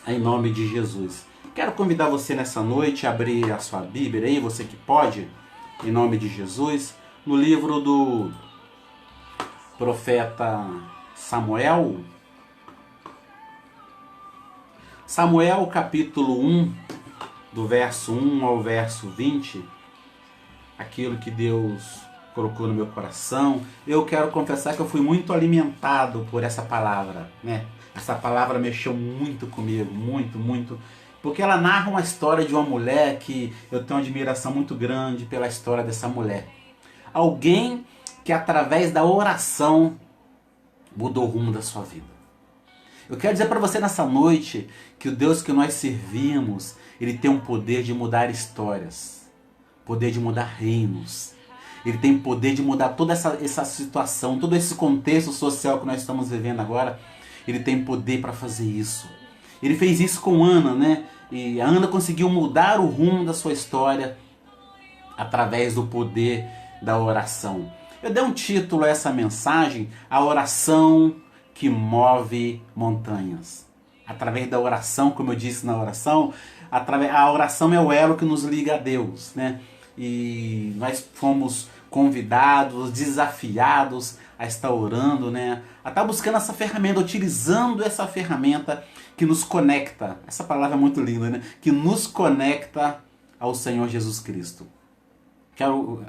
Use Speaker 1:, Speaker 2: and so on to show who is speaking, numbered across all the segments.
Speaker 1: em nome de Jesus. Quero convidar você nessa noite a abrir a sua Bíblia aí, você que pode, em nome de Jesus, no livro do profeta Samuel. Samuel capítulo 1, do verso 1 ao verso 20, aquilo que Deus colocou no meu coração. Eu quero confessar que eu fui muito alimentado por essa palavra, né? Essa palavra mexeu muito comigo, muito, porque ela narra uma história de uma mulher que eu tenho uma admiração muito grande pela história dessa mulher. Alguém que através da oração mudou o rumo da sua vida. Eu quero dizer para você nessa noite que o Deus que nós servimos, Ele tem um poder de mudar histórias, poder de mudar reinos. Ele tem poder de mudar toda essa situação, todo esse contexto social que nós estamos vivendo agora. Ele tem poder para fazer isso. Ele fez isso com Ana, né? E a Ana conseguiu mudar o rumo da sua história através do poder da oração. Eu dei um título a essa mensagem: a oração que move montanhas. Através da oração, como eu disse na oração, a oração é o elo que nos liga a Deus, né? E nós fomos convidados, desafiados a estar orando, né? A estar buscando essa ferramenta, utilizando essa ferramenta que nos conecta. Essa palavra é muito linda, né? Que nos conecta ao Senhor Jesus Cristo.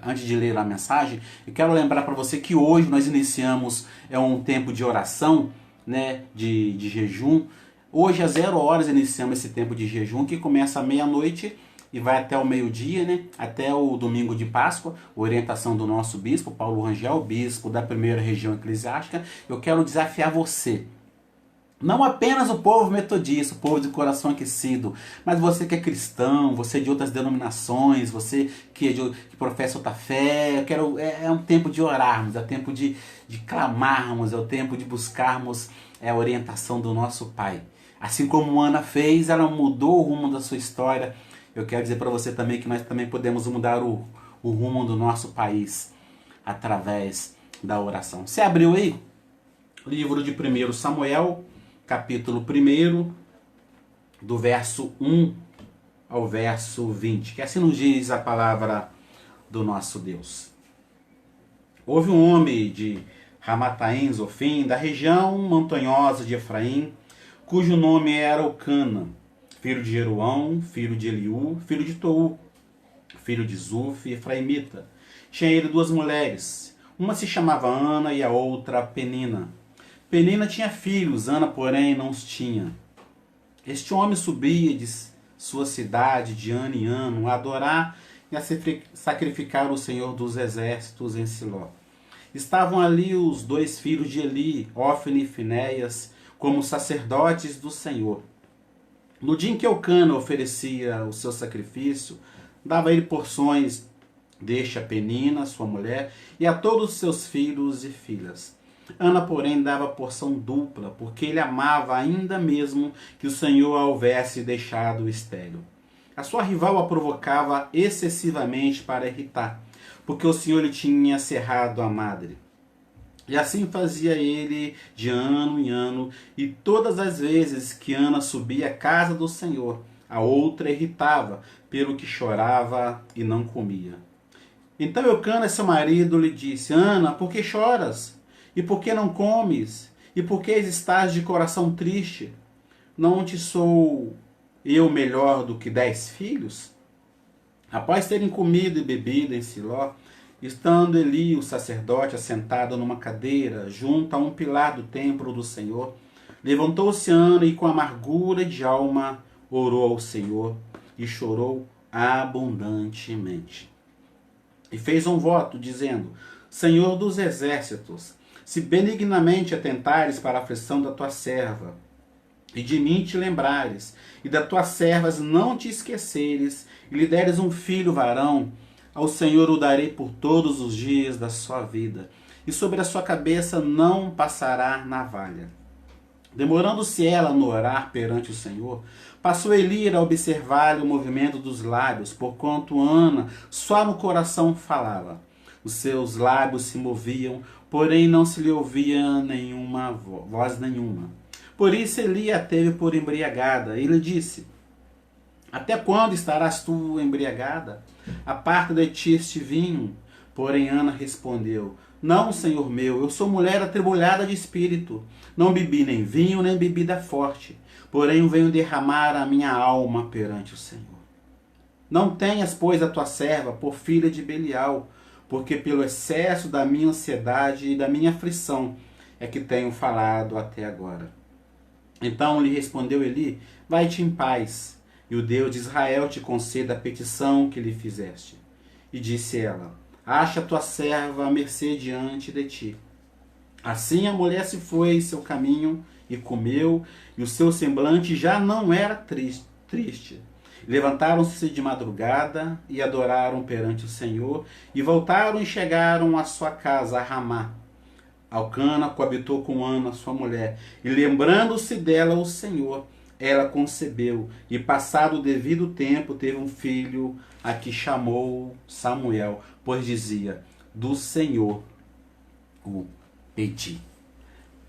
Speaker 1: Antes de ler a mensagem, eu quero lembrar para você que hoje nós iniciamos um tempo de oração, né? De jejum. Hoje às 0 horas iniciamos esse tempo de jejum que começa à meia-noite e vai até o meio-dia, né? Até o domingo de Páscoa, orientação do nosso bispo, Paulo Rangel, bispo da primeira região eclesiástica. Eu quero desafiar você, não apenas o povo metodista, o povo de coração aquecido, mas você que é cristão, você de outras denominações, você que professa outra fé. É um tempo de orarmos, é um tempo de clamarmos, é o tempo de buscarmos a orientação do nosso Pai. Assim como Ana fez, ela mudou o rumo da sua história. Eu quero dizer para você também que nós também podemos mudar o rumo do nosso país através da oração. Você abriu aí? Livro de 1 Samuel, capítulo 1, do verso 1 ao verso 20, que assim nos diz a palavra do nosso Deus. Houve um homem de Ramataim, Zofim, da região montanhosa de Efraim, cujo nome era Eucana, filho de Jeroão, filho de Eliú, filho de Tou, filho de Zuf, efraimita. Tinha ele 2 mulheres, uma se chamava Ana e a outra Penina. Penina tinha filhos, Ana, porém, não os tinha. Este homem subia de sua cidade de ano em ano a adorar e a sacrificar o Senhor dos Exércitos em Siló. Estavam ali os 2 filhos de Eli, Ofni e Finéias, como sacerdotes do Senhor. No dia em que Eucana oferecia o seu sacrifício, dava ele porções deste a Penina, sua mulher, e a todos os seus filhos e filhas. Ana, porém, dava porção dupla, porque ele amava ainda mesmo que o Senhor a houvesse deixado estéril. A sua rival a provocava excessivamente para irritar, porque o Senhor lhe tinha cerrado a madre. E assim fazia ele de ano em ano, e todas as vezes que Ana subia à casa do Senhor, a outra irritava, pelo que chorava e não comia. Então Eucana, seu marido, lhe disse: Ana, por que choras? E por que não comes? E por que estás de coração triste? Não te sou eu melhor do que 10 filhos? Após terem comido e bebido em Siló, estando Eli, o sacerdote, assentado numa cadeira, junto a um pilar do templo do Senhor, levantou-se Ana e com amargura de alma orou ao Senhor e chorou abundantemente. E fez um voto, dizendo: Senhor dos exércitos, se benignamente atentares para a aflição da tua serva, e de mim te lembrares, e das tuas servas não te esqueceres, e lhe deres um filho varão, ao Senhor o darei por todos os dias da sua vida, e sobre a sua cabeça não passará navalha. Demorando-se ela no orar perante o Senhor, passou Eli a observar-lhe o movimento dos lábios, porquanto Ana só no coração falava. Os seus lábios se moviam, porém não se lhe ouvia voz nenhuma. Por isso Eli a teve por embriagada. Ele disse: até quando estarás tu embriagada? Aparta de ti este vinho. Porém Ana respondeu: não, senhor meu, eu sou mulher atribulada de espírito. Não bebi nem vinho, nem bebida forte. Porém venho derramar a minha alma perante o Senhor. Não tenhas, pois, a tua serva por filha de Belial, porque pelo excesso da minha ansiedade e da minha aflição é que tenho falado até agora. Então lhe respondeu Eli: vai-te em paz, e o Deus de Israel te conceda a petição que lhe fizeste. E disse ela: acha tua serva à mercê diante de ti. Assim a mulher se foi em seu caminho e comeu, e o seu semblante já não era triste. Levantaram-se de madrugada e adoraram perante o Senhor, e voltaram e chegaram à sua casa, a Ramá. Alcana coabitou com Ana, sua mulher, e lembrando-se dela o Senhor, ela concebeu, e passado o devido tempo teve um filho, a que chamou Samuel, pois dizia: do Senhor o pedi.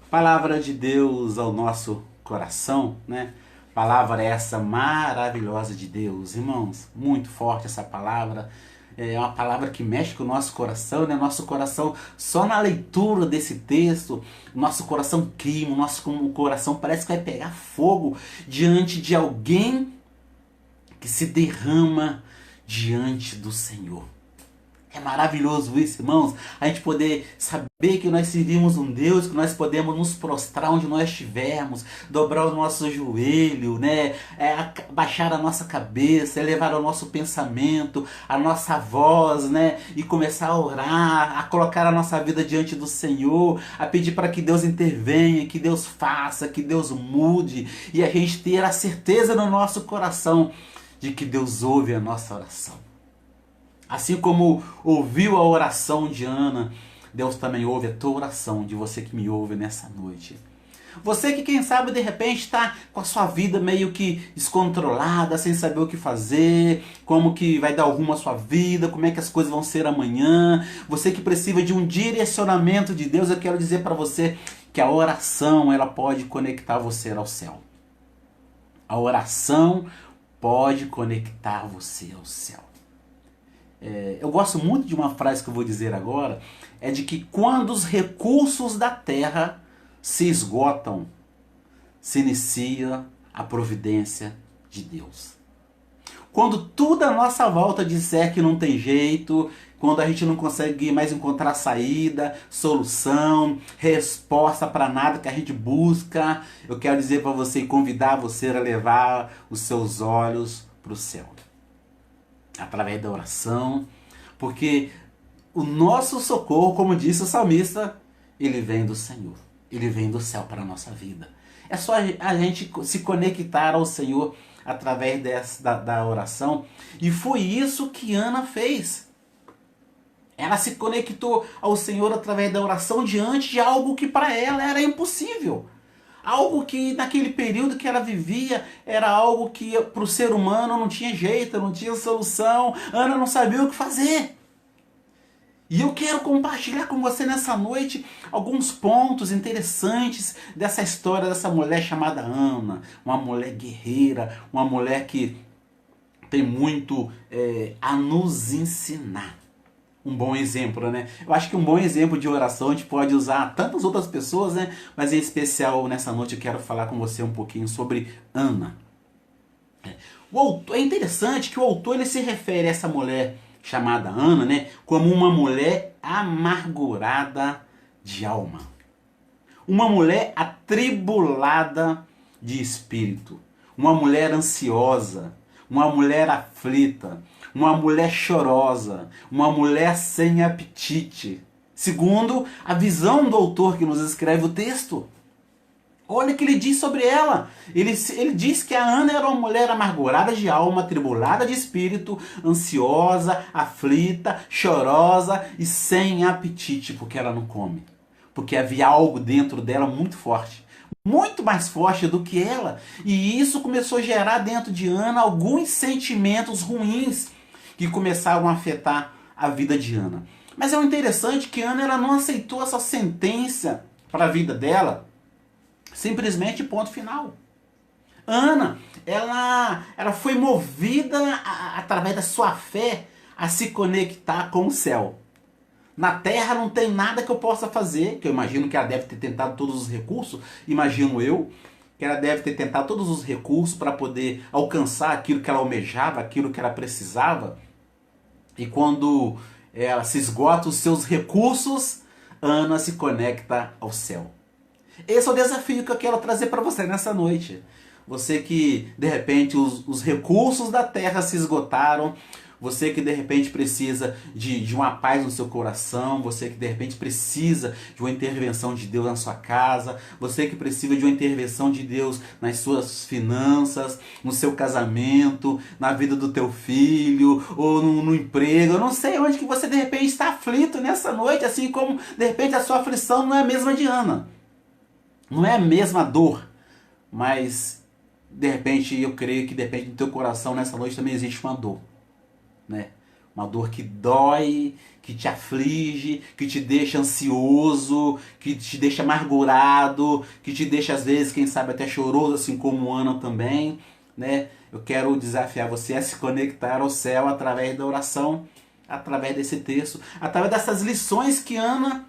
Speaker 1: Palavra de Deus ao nosso coração, né? Palavra essa maravilhosa de Deus, irmãos, muito forte essa palavra. É uma palavra que mexe com o nosso coração, né? Nosso coração, só na leitura desse texto, nosso coração queima, nosso coração parece que vai pegar fogo diante de alguém que se derrama diante do Senhor. É maravilhoso isso, irmãos, a gente poder saber que nós servimos um Deus, que nós podemos nos prostrar onde nós estivermos, dobrar o nosso joelho, né? Baixar a nossa cabeça, elevar o nosso pensamento, a nossa voz, né? E começar a orar, a colocar a nossa vida diante do Senhor, a pedir para que Deus intervenha, que Deus faça, que Deus mude, e a gente ter a certeza no nosso coração de que Deus ouve a nossa oração. Assim como ouviu a oração de Ana, Deus também ouve a tua oração, de você que me ouve nessa noite. Você que, quem sabe, de repente está com a sua vida meio que descontrolada, sem saber o que fazer, como que vai dar rumo à sua vida, como é que as coisas vão ser amanhã. Você que precisa de um direcionamento de Deus, eu quero dizer para você que a oração, ela pode conectar você ao céu. A oração pode conectar você ao céu. Eu gosto muito de uma frase que eu vou dizer agora, é de que quando os recursos da terra se esgotam, se inicia a providência de Deus. Quando tudo à nossa volta disser que não tem jeito, quando a gente não consegue mais encontrar saída, solução, resposta para nada que a gente busca, eu quero dizer para você e convidar você a levar os seus olhos para o céu. Através da oração, porque o nosso socorro, como disse o salmista, ele vem do Senhor, ele vem do céu para a nossa vida. É só a gente se conectar ao Senhor através da oração, e foi isso que Ana fez. Ela se conectou ao Senhor através da oração diante de algo que para ela era impossível. Algo que naquele período que ela vivia era algo que para o ser humano não tinha jeito, não tinha solução. Ana não sabia o que fazer. E eu quero compartilhar com você nessa noite alguns pontos interessantes dessa história dessa mulher chamada Ana. Uma mulher guerreira, uma mulher que tem muito a nos ensinar. Um bom exemplo, né? Eu acho que um bom exemplo de oração a gente pode usar tantas outras pessoas, né? Mas em especial nessa noite eu quero falar com você um pouquinho sobre Ana. É interessante que o autor ele se refere a essa mulher chamada Ana, né? Como uma mulher amargurada de alma. Uma mulher atribulada de espírito. Uma mulher ansiosa. Uma mulher aflita, uma mulher chorosa, uma mulher sem apetite. Segundo a visão do autor que nos escreve o texto. Olha o que ele diz sobre ela. Ele diz que a Ana era uma mulher amargurada de alma, atribulada de espírito, ansiosa, aflita, chorosa e sem apetite, porque ela não come. Porque havia algo dentro dela muito forte. Muito mais forte do que ela. E isso começou a gerar dentro de Ana alguns sentimentos ruins que começaram a afetar a vida de Ana. Mas é interessante que Ana ela não aceitou essa sentença para a vida dela Simplesmente ponto final. Ana, ela foi movida através da sua fé a se conectar com o céu. Na terra não tem nada que eu possa fazer, que eu imagino que ela deve ter tentado todos os recursos, imagino eu, que ela deve ter tentado todos os recursos para poder alcançar aquilo que ela almejava, aquilo que ela precisava. E quando ela se esgota os seus recursos, Ana se conecta ao céu. Esse é o desafio que eu quero trazer para você nessa noite. Você que de repente os recursos da terra se esgotaram, você que de repente precisa de uma paz no seu coração, você que de repente precisa de uma intervenção de Deus na sua casa, você que precisa de uma intervenção de Deus nas suas finanças, no seu casamento, na vida do teu filho, ou no emprego, eu não sei onde que você de repente está aflito nessa noite, assim como de repente a sua aflição não é a mesma de Ana, não é a mesma dor, mas de repente eu creio que depende do teu coração nessa noite também existe uma dor. Né? Uma dor que dói, que te aflige, que te deixa ansioso, que te deixa amargurado, que te deixa às vezes, quem sabe, até choroso, assim como Ana também. Né? Eu quero desafiar você a se conectar ao céu através da oração, através desse texto, através dessas lições que Ana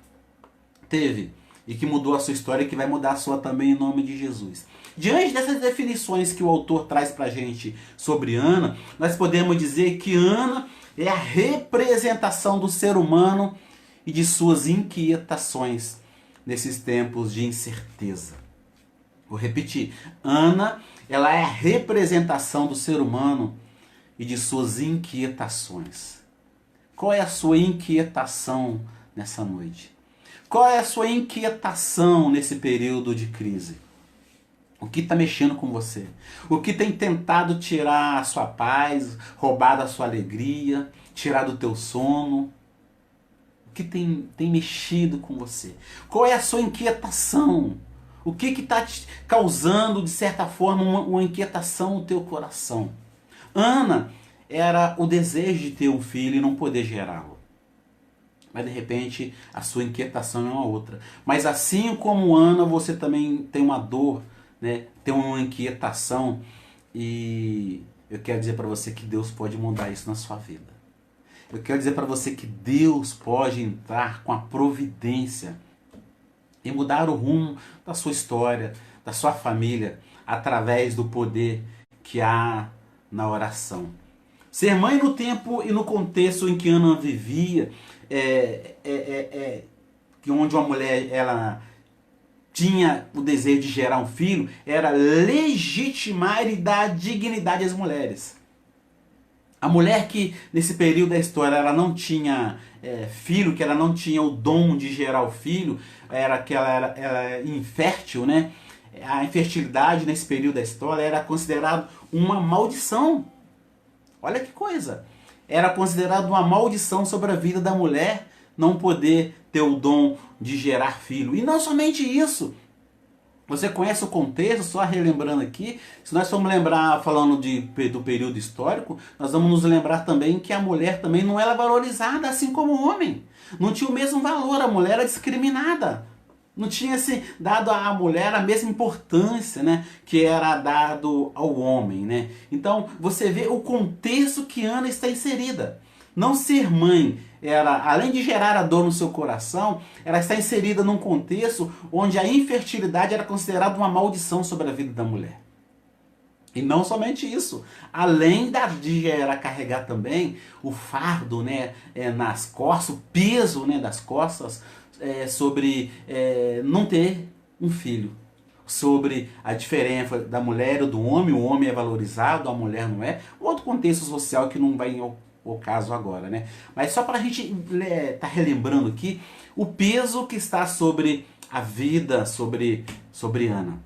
Speaker 1: teve e que mudou a sua história e que vai mudar a sua também em nome de Jesus. Diante dessas definições que o autor traz para a gente sobre Ana, nós podemos dizer que Ana é a representação do ser humano e de suas inquietações nesses tempos de incerteza. Vou repetir, Ana, ela é a representação do ser humano e de suas inquietações. Qual é a sua inquietação nessa noite? Qual é a sua inquietação nesse período de crise? O que está mexendo com você? O que tem tentado tirar a sua paz, roubar a sua alegria, tirar do teu sono? O que tem mexido com você? Qual é a sua inquietação? O que está te causando, de certa forma, uma inquietação no teu coração? Ana era o desejo de ter um filho e não poder gerá-lo. Mas de repente a sua inquietação é uma outra. Mas assim como Ana, você também tem uma dor, né? Tem uma inquietação, e eu quero dizer para você que Deus pode mudar isso na sua vida. Eu quero dizer para você que Deus pode entrar com a providência e mudar o rumo da sua história, da sua família, através do poder que há na oração. Ser mãe no tempo e no contexto em que Ana vivia, que onde uma mulher ela tinha o desejo de gerar um filho, era legitimar e dar dignidade às mulheres. A mulher que nesse período da história ela não tinha filho, que ela não tinha o dom de gerar o filho, que ela era infértil, né? A infertilidade nesse período da história era considerado uma maldição. Olha que coisa! Era considerado uma maldição sobre a vida da mulher não poder ter o dom de gerar filho. E não somente isso. Você conhece o contexto, só relembrando aqui, se nós formos lembrar, falando do período histórico, nós vamos nos lembrar também que a mulher também não era valorizada assim como o homem. Não tinha o mesmo valor, a mulher era discriminada. Não tinha assim, dado à mulher a mesma importância, né, que era dado ao homem. Né? Então você vê o contexto que Ana está inserida. Não ser mãe, além de gerar a dor no seu coração, ela está inserida num contexto onde a infertilidade era considerada uma maldição sobre a vida da mulher. E não somente isso, além de ela carregar também o fardo, né, nas costas, o peso, né, das costas, sobre não ter um filho. Sobre a diferença da mulher e do homem, o homem é valorizado, a mulher não é. Outro contexto social que não vai o caso agora, né? Mas só para a gente tá relembrando aqui o peso que está sobre a vida, sobre Ana.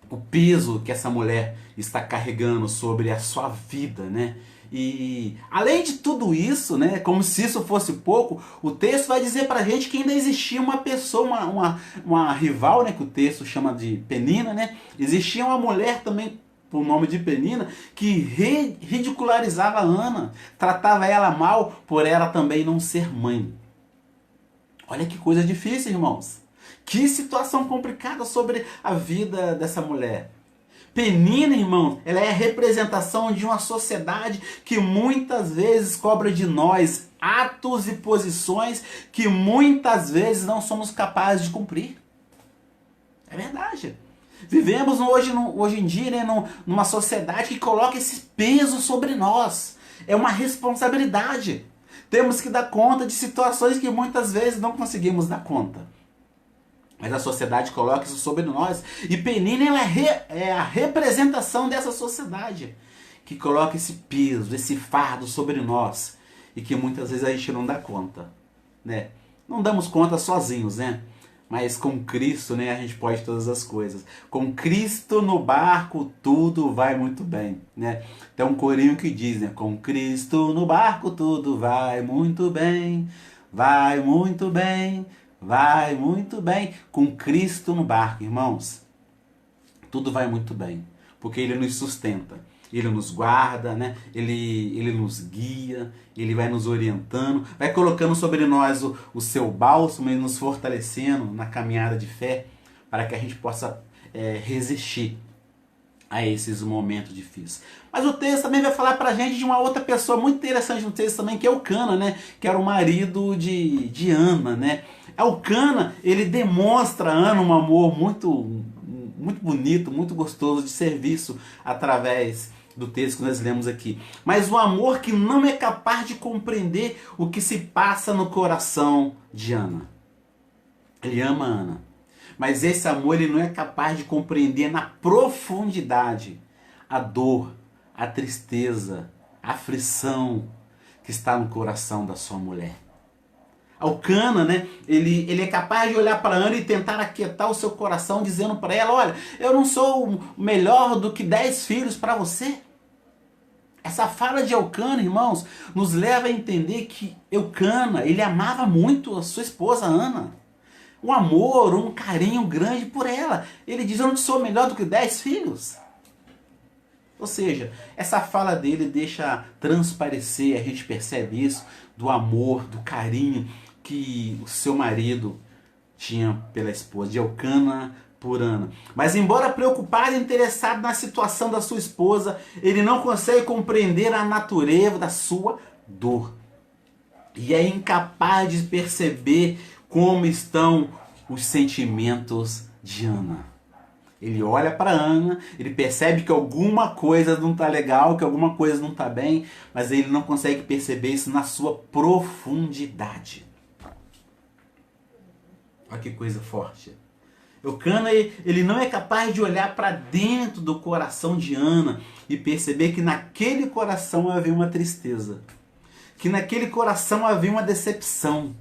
Speaker 1: O peso que essa mulher está carregando sobre a sua vida, né? E além de tudo isso, né, como se isso fosse pouco, o texto vai dizer pra gente que ainda existia uma pessoa, uma rival, né, que o texto chama de Penina, né? Existia uma mulher também por nome de Penina, que ridicularizava a Ana, tratava ela mal por ela também não ser mãe. Olha que coisa difícil, irmãos. Que situação complicada sobre a vida dessa mulher. Penina, irmão, ela é a representação de uma sociedade que muitas vezes cobra de nós atos e posições que muitas vezes não somos capazes de cumprir. É verdade. Vivemos hoje em dia, né, numa sociedade que coloca esse peso sobre nós. É uma responsabilidade. Temos que dar conta de situações que muitas vezes não conseguimos dar conta. Mas a sociedade coloca isso sobre nós. E Penina ela é a representação dessa sociedade. Que coloca esse peso, esse fardo sobre nós. E que muitas vezes a gente não dá conta. Né? Não damos conta sozinhos, né? Mas com Cristo, né, a gente pode todas as coisas. Com Cristo no barco, tudo vai muito bem. Né? Tem um corinho que diz, né? Com Cristo no barco, tudo vai muito bem. Vai muito bem. Vai muito bem. Com Cristo no barco, irmãos. Tudo vai muito bem. Porque Ele nos sustenta. Ele nos guarda, né? Ele nos guia, Ele vai nos orientando, vai colocando sobre nós o seu bálsamo e nos fortalecendo na caminhada de fé para que a gente possa resistir a esses momentos difíceis. Mas o texto também vai falar pra gente de uma outra pessoa muito interessante no texto também, que é o Cana, né? Que era o marido de Ana, né? O Cana, ele demonstra a Ana um amor muito bonito, muito gostoso de serviço através do texto que nós lemos aqui. Mas o amor que não é capaz de compreender o que se passa no coração de Ana. Ele ama Ana. Mas esse amor ele não é capaz de compreender na profundidade a dor, a tristeza, a aflição que está no coração da sua mulher. Alcana, né? Ele é capaz de olhar para Ana e tentar aquietar o seu coração, dizendo para ela: olha, eu não sou melhor do que 10 filhos para você. Essa fala de Elcana, irmãos, nos leva a entender que Elcana, ele amava muito a sua esposa Ana. Um amor, um carinho grande por ela. Ele diz: eu não sou melhor do que 10 filhos. Ou seja, essa fala dele deixa transparecer, a gente percebe isso, do amor, do carinho que o seu marido tinha pela esposa, de Elcana por Ana. Mas embora preocupado e interessado na situação da sua esposa, ele não consegue compreender a natureza da sua dor. E é incapaz de perceber como estão os sentimentos de Ana. Ele olha para Ana, ele percebe que alguma coisa não está legal, que alguma coisa não está bem, mas ele não consegue perceber isso na sua profundidade. Olha que coisa forte. Elcana, ele não é capaz de olhar para dentro do coração de Ana e perceber que naquele coração havia uma tristeza, que naquele coração havia uma decepção,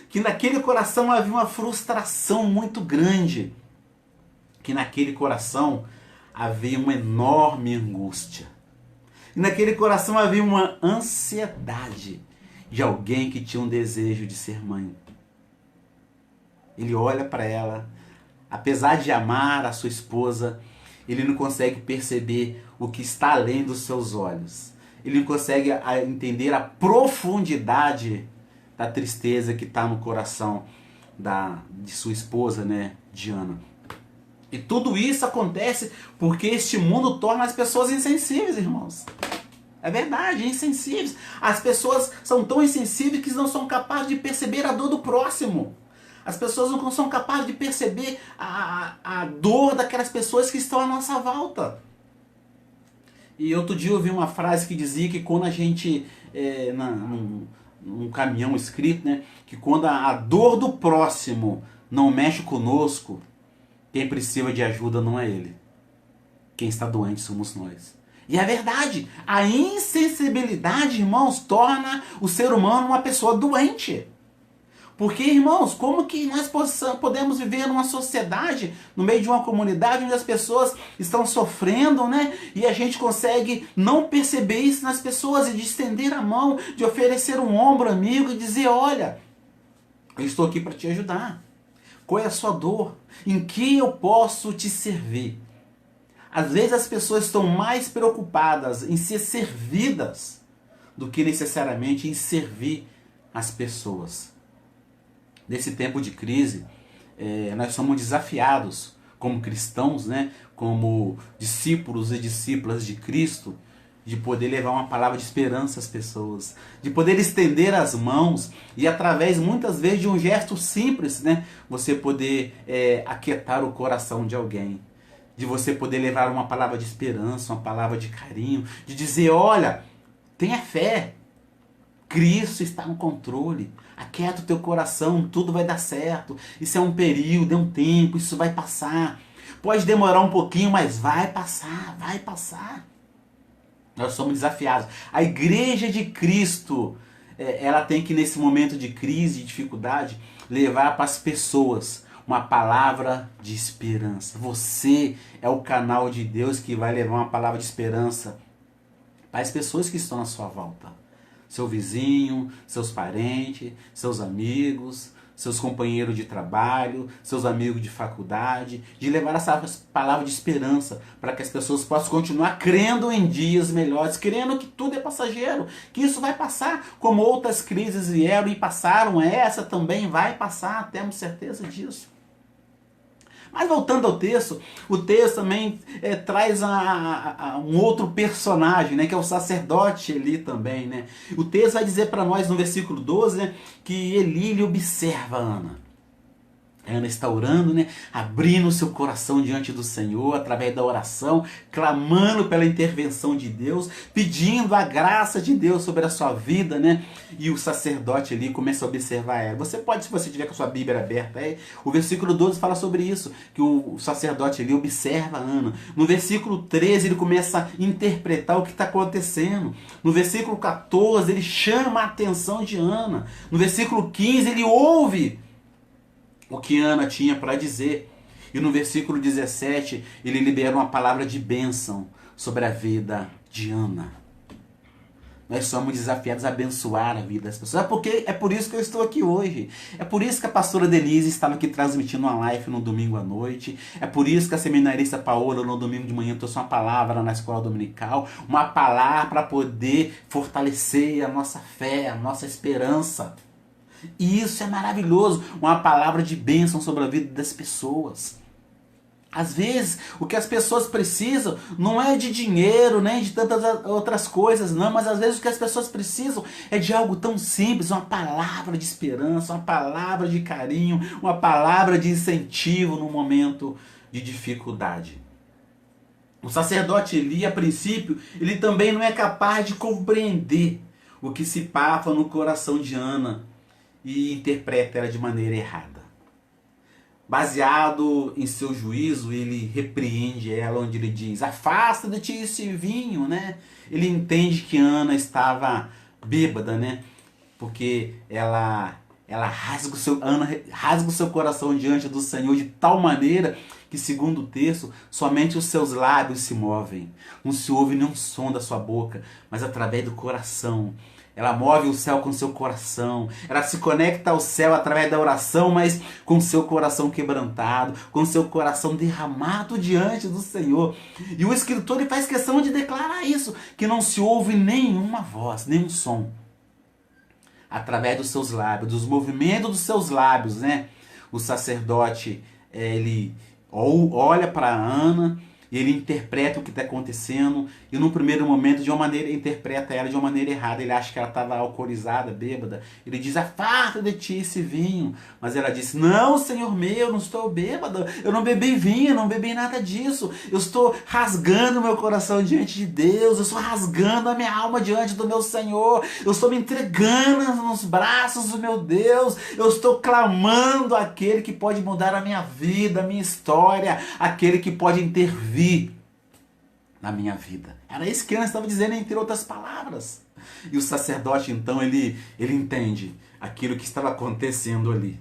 Speaker 1: que naquele coração havia uma frustração muito grande, que naquele coração havia uma enorme angústia. E naquele coração havia uma ansiedade de alguém que tinha um desejo de ser mãe. Ele olha para ela, apesar de amar a sua esposa, ele não consegue perceber o que está além dos seus olhos. Ele não consegue entender a profundidade da tristeza que está no coração de sua esposa, né, Diana. E tudo isso acontece porque este mundo torna as pessoas insensíveis, irmãos. É verdade, insensíveis. As pessoas são tão insensíveis que não são capazes de perceber a dor do próximo. As pessoas não são capazes de perceber a dor daquelas pessoas que estão à nossa volta. E outro dia eu vi uma frase que dizia que quando a gente, num caminhão escrito, né, que quando a dor do próximo não mexe conosco, quem precisa de ajuda não é ele. Quem está doente somos nós. E é verdade, a insensibilidade, irmãos, torna o ser humano uma pessoa doente. Porque, irmãos, como que nós podemos viver numa sociedade, no meio de uma comunidade onde as pessoas estão sofrendo, né? E a gente consegue não perceber isso nas pessoas e de estender a mão, de oferecer um ombro amigo e dizer: olha, eu estou aqui para te ajudar. Qual é a sua dor? Em que eu posso te servir? Às vezes as pessoas estão mais preocupadas em ser servidas do que necessariamente em servir as pessoas. Nesse tempo de crise, nós somos desafiados como cristãos, né, como discípulos e discípulas de Cristo, de poder levar uma palavra de esperança às pessoas, de poder estender as mãos e através muitas vezes de um gesto simples, né, você poder aquietar o coração de alguém, de você poder levar uma palavra de esperança, uma palavra de carinho, de dizer, olha, tenha fé, Cristo está no controle, aquieta o teu coração, tudo vai dar certo, isso é um período, é um tempo, isso vai passar, pode demorar um pouquinho, mas vai passar, vai passar. Nós somos desafiados. A igreja de Cristo, ela tem que nesse momento de crise, de dificuldade, levar para as pessoas uma palavra de esperança. Você é o canal de Deus que vai levar uma palavra de esperança para as pessoas que estão à sua volta. Seu vizinho, seus parentes, seus amigos, seus companheiros de trabalho, seus amigos de faculdade, de levar essa palavra de esperança para que as pessoas possam continuar crendo em dias melhores, crendo que tudo é passageiro, que isso vai passar, como outras crises vieram e passaram, essa também vai passar, temos certeza disso. Mas voltando ao texto, o texto também traz um outro personagem, né, que é o sacerdote Eli também. Né? O texto vai dizer para nós no versículo 12, né, que Eli observa Ana. Ana está orando, né, abrindo o seu coração diante do Senhor, através da oração, clamando pela intervenção de Deus, pedindo a graça de Deus sobre a sua vida, né? E o sacerdote ali começa a observar ela. Você pode, se você tiver com a sua Bíblia aberta, o versículo 12 fala sobre isso, que o sacerdote ali observa Ana. No versículo 13 ele começa a interpretar o que está acontecendo. No versículo 14 ele chama a atenção de Ana. No versículo 15 ele ouve o que Ana tinha para dizer. E no versículo 17, ele libera uma palavra de bênção sobre a vida de Ana. Nós somos desafiados a abençoar a vida das pessoas. É por isso que eu estou aqui hoje. É por isso que a pastora Denise estava aqui transmitindo uma live no domingo à noite. É por isso que a seminarista Paola no domingo de manhã trouxe uma palavra na escola dominical. Uma palavra para poder fortalecer a nossa fé, a nossa esperança. E isso é maravilhoso, uma palavra de bênção sobre a vida das pessoas. Às vezes, o que as pessoas precisam não é de dinheiro, nem de tantas outras coisas, não. Mas às vezes o que as pessoas precisam é de algo tão simples, uma palavra de esperança, uma palavra de carinho, uma palavra de incentivo no momento de dificuldade. O sacerdote Eli, a princípio, ele também não é capaz de compreender o que se passa no coração de Ana e interpreta ela de maneira errada. Baseado em seu juízo, ele repreende ela, onde ele diz, afasta de ti esse vinho, né? Ele entende que Ana estava bêbada, né? Porque Ana rasga o seu coração diante do Senhor de tal maneira que, segundo o texto, somente os seus lábios se movem. Não se ouve nenhum som da sua boca, mas através do coração. Ela move o céu com seu coração. Ela se conecta ao céu através da oração, mas com seu coração quebrantado, com seu coração derramado diante do Senhor. E o escritor ele faz questão de declarar isso, que não se ouve nenhuma voz, nenhum som. Através dos seus lábios, dos movimentos dos seus lábios, né? O sacerdote, ele olha para Ana, e ele interpreta o que está acontecendo, e no primeiro momento interpreta ela de uma maneira errada. Ele acha que ela estava alcoolizada, bêbada. Ele diz, afasta de ti esse vinho. Mas ela disse, não, Senhor meu, não estou bêbada, eu não bebi vinho, não bebi nada disso. Eu estou rasgando meu coração diante de Deus, eu estou rasgando a minha alma diante do meu Senhor, eu estou me entregando nos braços do meu Deus, eu estou clamando àquele que pode mudar a minha vida, a minha história, aquele que pode intervir na minha vida. Era isso que Ana estava dizendo, entre outras palavras. E o sacerdote, então, ele entende aquilo que estava acontecendo ali.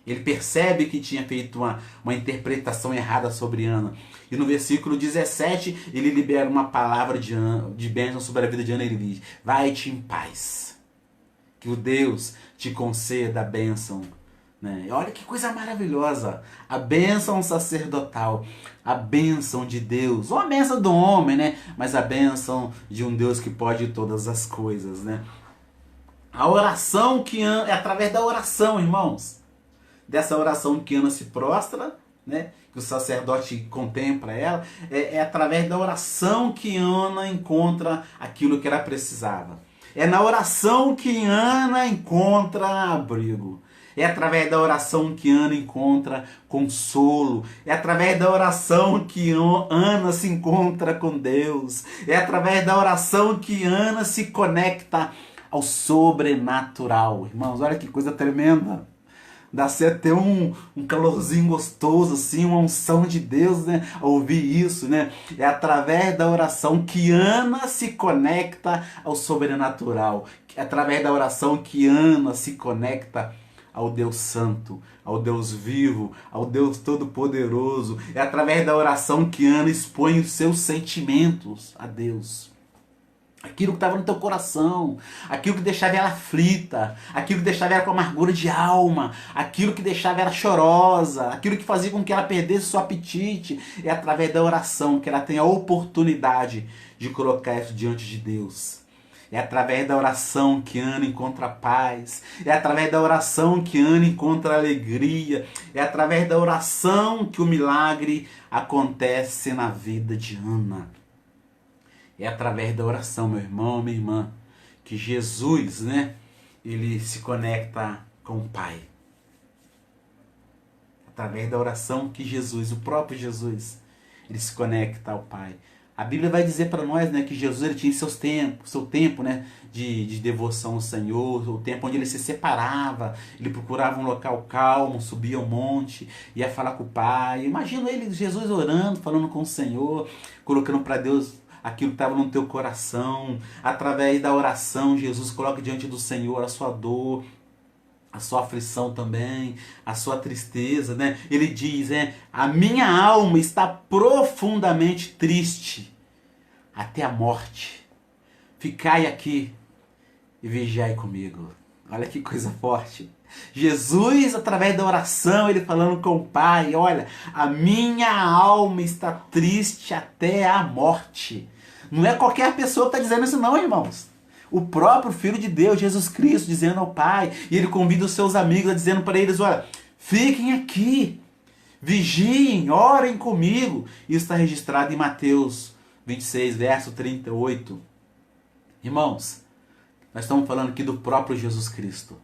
Speaker 1: Ele percebe que tinha feito uma interpretação errada sobre Ana. E no versículo 17, ele libera uma palavra de bênção sobre a vida de Ana. Ele diz, vai-te em paz. Que o Deus te conceda a bênção. Né? Olha que coisa maravilhosa, a bênção sacerdotal, a bênção de Deus, ou a bênção do homem, né? Mas a bênção de um Deus que pode todas as coisas, né? A oração é através da oração, irmãos. dessa oração que Ana se prostra, né? Que o sacerdote contempla ela, é através da oração que Ana encontra aquilo que ela precisava. É na oração que Ana encontra abrigo. É através da oração que Ana encontra consolo. É através da oração que Ana se encontra com Deus. É através da oração que Ana se conecta ao sobrenatural. Irmãos, olha que coisa tremenda. Dá-se até um calorzinho gostoso, assim, uma unção de Deus, né? A ouvir isso, né? É através da oração que Ana se conecta ao sobrenatural. É através da oração que Ana se conecta ao Deus Santo, ao Deus vivo, ao Deus Todo-Poderoso. É através da oração que Ana expõe os seus sentimentos a Deus. Aquilo que estava no teu coração, aquilo que deixava ela aflita, aquilo que deixava ela com amargura de alma, aquilo que deixava ela chorosa, aquilo que fazia com que ela perdesse o seu apetite. É através da oração que ela tem a oportunidade de colocar isso diante de Deus. É através da oração que Ana encontra paz. É através da oração que Ana encontra alegria. É através da oração que o milagre acontece na vida de Ana. É através da oração, meu irmão, minha irmã, que Jesus, né, ele se conecta com o Pai. Através da oração que Jesus, o próprio Jesus, ele se conecta ao Pai. A Bíblia vai dizer para nós, né, que Jesus ele tinha seu tempo, né, de devoção ao Senhor, o tempo onde ele se separava, ele procurava um local calmo, subia ao monte, ia falar com o Pai. Imagina ele, Jesus orando, falando com o Senhor, colocando para Deus aquilo que estava no teu coração. Através da oração, Jesus coloca diante do Senhor a sua dor, a sua aflição também, a sua tristeza, né? Ele diz, a minha alma está profundamente triste até a morte. Ficai aqui e vigiai comigo. Olha que coisa forte. Jesus, através da oração, ele falando com o Pai, olha, a minha alma está triste até a morte. Não é qualquer pessoa que está dizendo isso não, irmãos. O próprio Filho de Deus, Jesus Cristo, dizendo ao Pai, e ele convida os seus amigos, dizendo para eles, olha, fiquem aqui, vigiem, orem comigo. Isso está registrado em Mateus 26, verso 38. Irmãos, nós estamos falando aqui do próprio Jesus Cristo.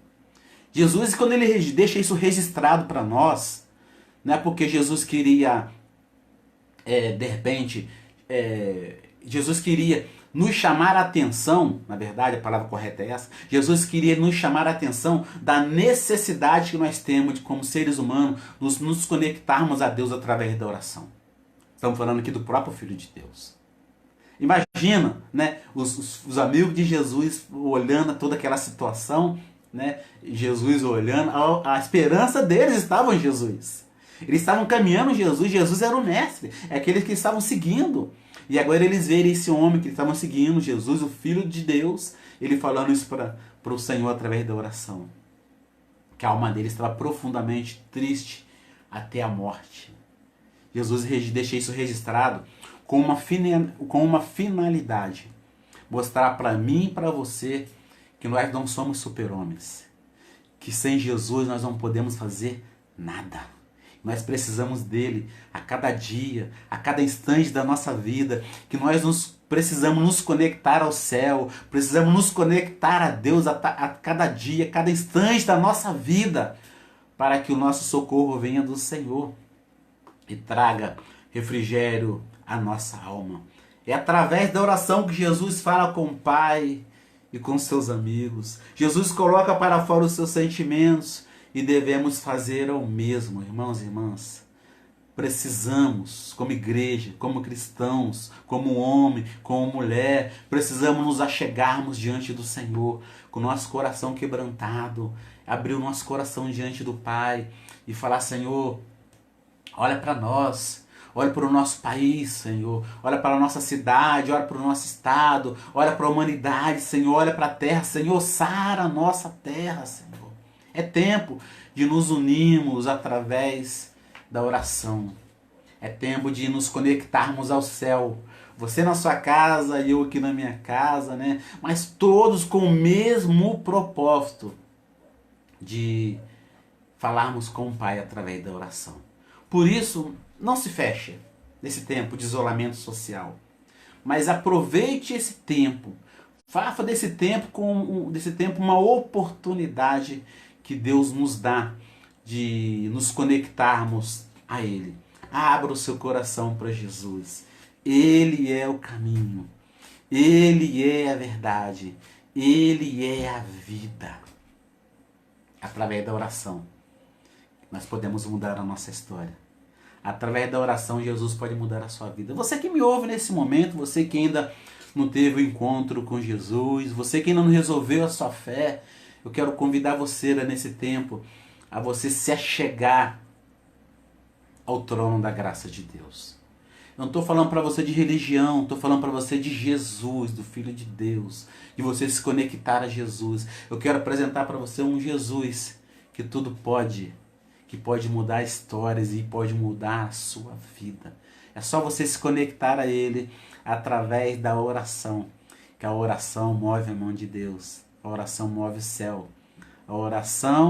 Speaker 1: Jesus, quando ele deixa isso registrado para nós, não é porque Jesus queria, de repente, Jesus queria nos chamar a atenção, na verdade a palavra correta é essa, Jesus queria nos chamar a atenção da necessidade que nós temos de, como seres humanos, nos conectarmos a Deus através da oração. Estamos falando aqui do próprio Filho de Deus. Imagina, né, os amigos de Jesus olhando toda aquela situação, né, Jesus olhando, a esperança deles estava em Jesus. Eles estavam caminhando Jesus, Jesus era o mestre, é aqueles que estavam seguindo. E agora eles verem esse homem que estavam seguindo, Jesus, o Filho de Deus, ele falando isso para o Senhor através da oração. Que a alma dele estava profundamente triste até a morte. Jesus deixa isso registrado com uma finalidade. Mostrar para mim e para você que nós não somos super-homens. Que sem Jesus nós não podemos fazer nada. Nós precisamos dele a cada dia, a cada instante da nossa vida, que nós precisamos nos conectar ao céu, precisamos nos conectar a Deus a cada dia, a cada instante da nossa vida, para que o nosso socorro venha do Senhor e traga refrigério à nossa alma. É através da oração que Jesus fala com o Pai e com seus amigos. Jesus coloca para fora os seus sentimentos, e devemos fazer o mesmo, irmãos e irmãs. Precisamos, como igreja, como cristãos, como homem, como mulher, precisamos nos achegarmos diante do Senhor, com o nosso coração quebrantado, abrir o nosso coração diante do Pai e falar, Senhor, olha para nós, olha para o nosso país, Senhor, olha para a nossa cidade, olha para o nosso estado, olha para a humanidade, Senhor, olha para a terra, Senhor, sara a nossa terra, Senhor. É tempo de nos unirmos através da oração. É tempo de nos conectarmos ao céu. Você na sua casa e eu aqui na minha casa, né? Mas todos com o mesmo propósito de falarmos com o Pai através da oração. Por isso, não se feche nesse tempo de isolamento social, mas aproveite esse tempo. Faça desse tempo uma oportunidade que Deus nos dá de nos conectarmos a Ele. Abra o seu coração para Jesus. Ele é o caminho. Ele é a verdade. Ele é a vida. Através da oração, nós podemos mudar a nossa história. Através da oração, Jesus pode mudar a sua vida. Você que me ouve nesse momento, você que ainda não teve o encontro com Jesus, você que ainda não resolveu a sua fé, eu quero convidar você nesse tempo a você se achegar ao trono da graça de Deus. Eu não estou falando para você de religião, estou falando para você de Jesus, do Filho de Deus, de você se conectar a Jesus. Eu quero apresentar para você um Jesus que tudo pode, que pode mudar histórias e pode mudar a sua vida. É só você se conectar a Ele através da oração, que a oração move a mão de Deus, a oração move o céu, a oração